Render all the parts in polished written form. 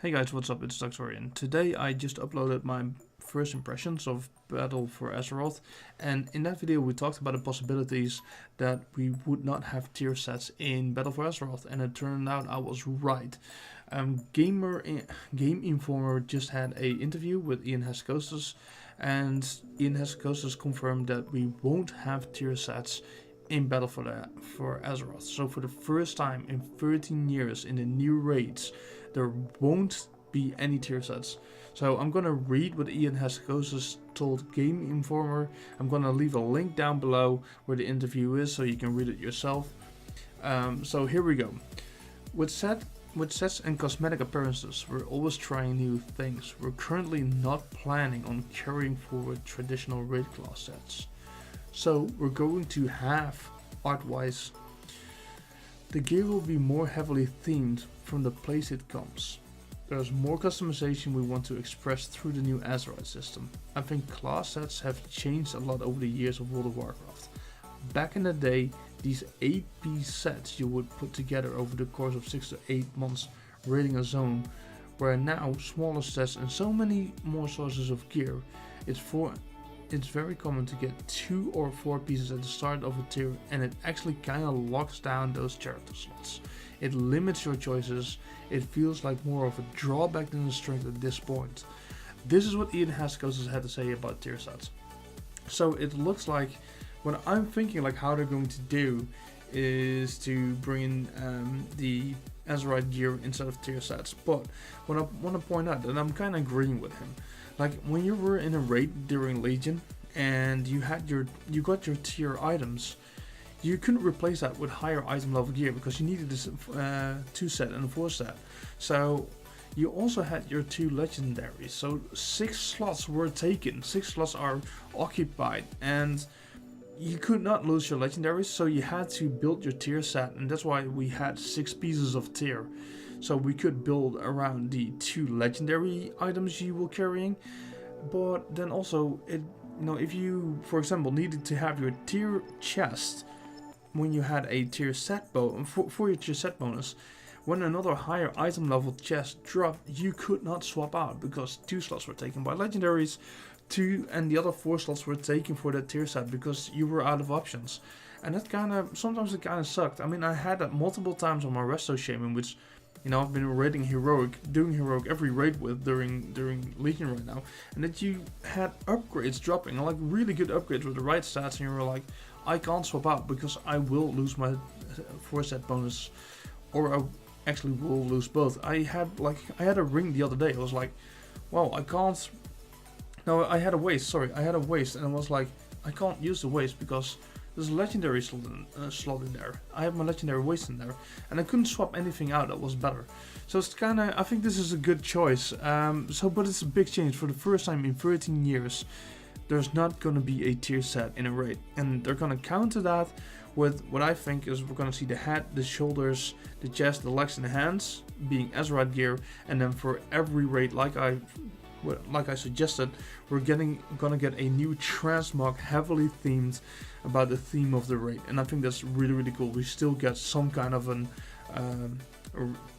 Hey guys, what's up? It's Doctorian. Today I just uploaded my first impressions of Battle for Azeroth, and in that video we talked about the possibilities that we would not have tier sets in Battle for Azeroth, and it turned out I was right. Game Informer just had a interview with Hazzikostas, and Hazzikostas confirmed that we won't have tier sets in Battle for Azeroth. So for the first time in 13 years in the new raids, there won't be any tier sets. So I'm gonna read what Hazzikostas told Game Informer. I'm gonna leave a link down below where the interview is so you can read it yourself. So here we go. With sets and cosmetic appearances, we're always trying new things. We're currently not planning on carrying forward traditional raid class sets. So we're going to have, art-wise, the gear will be more heavily themed from the place it comes. There's more customization we want to express through the new Azeroth system. I think class sets have changed a lot over the years of World of Warcraft. Back in the day, these 8-piece sets you would put together over the course of 6 to 8 months raiding a zone, where now smaller sets and so many more sources of gear. It's very common to get 2 or 4 pieces at the start of a tier, and it actually kinda locks down those character slots. It limits your choices. It feels like more of a drawback than a strength at this point. This is what Hazzikostas had to say about tier sets. So it looks like, what I'm thinking like how they're going to do is to bring in the Azeroth gear instead of tier sets. But what I want to point out, and I'm kind of agreeing with him, like when you were in a raid during Legion and you got your tier items, you couldn't replace that with higher item level gear because you needed this 2 set and a 4 set. So you also had your 2 legendaries. So 6 slots were taken, 6 slots are occupied, and you could not lose your legendaries, so you had to build your tier set, and that's why we had 6 pieces of tier. So we could build around the 2 legendary items you were carrying, but then also if you, for example, needed to have your tier chest when you had a tier set for your tier set bonus, when another higher item level chest dropped, you could not swap out because 2 slots were taken by legendaries, 2 and the other 4 slots were taken for that tier set because you were out of options. And that sometimes it kind of sucked. I mean, I had that multiple times on my Resto Shaman, which I've been raiding doing heroic every raid with during Legion right now, and that you had upgrades dropping, like really good upgrades with the right stats, and you were like, I can't swap out because I will lose my 4 set bonus, or I actually will lose both. I had a ring the other day. I was like, wow, I can't. No, I had a waste. Sorry, I had a waste, and I was like, I can't use the waste because there's a legendary slot in there. I have my legendary waste in there, and I couldn't swap anything out that was better. So it's I think this is a good choice. But it's a big change. For the first time in 13 years, there's not gonna be a tier set in a raid, and they're gonna counter that with what I think is we're gonna see the head, the shoulders, the chest, the legs, and the hands being Azeroth gear, and then for every raid, like I suggested, we're gonna get a new transmog heavily themed about the theme of the raid, and I think that's really cool. We still get some kind of a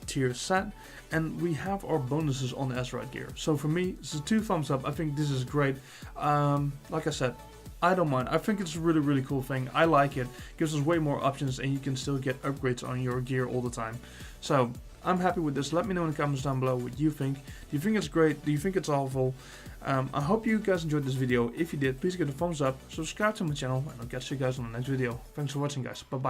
tier set, and we have our bonuses on the Azeroth gear. So for me, it's a 2 thumbs up. I think this is great. Like I said, I don't mind. I think it's a really cool thing. I like it. Gives us way more options, and you can still get upgrades on your gear all the time. So I'm happy with this. Let me know in the comments down below what you think. Do you think it's great? Do you think it's awful? I hope you guys enjoyed this video. If you did, please give it a thumbs up, subscribe to my channel, and I'll catch you guys on the next video. Thanks for watching, guys. Bye bye.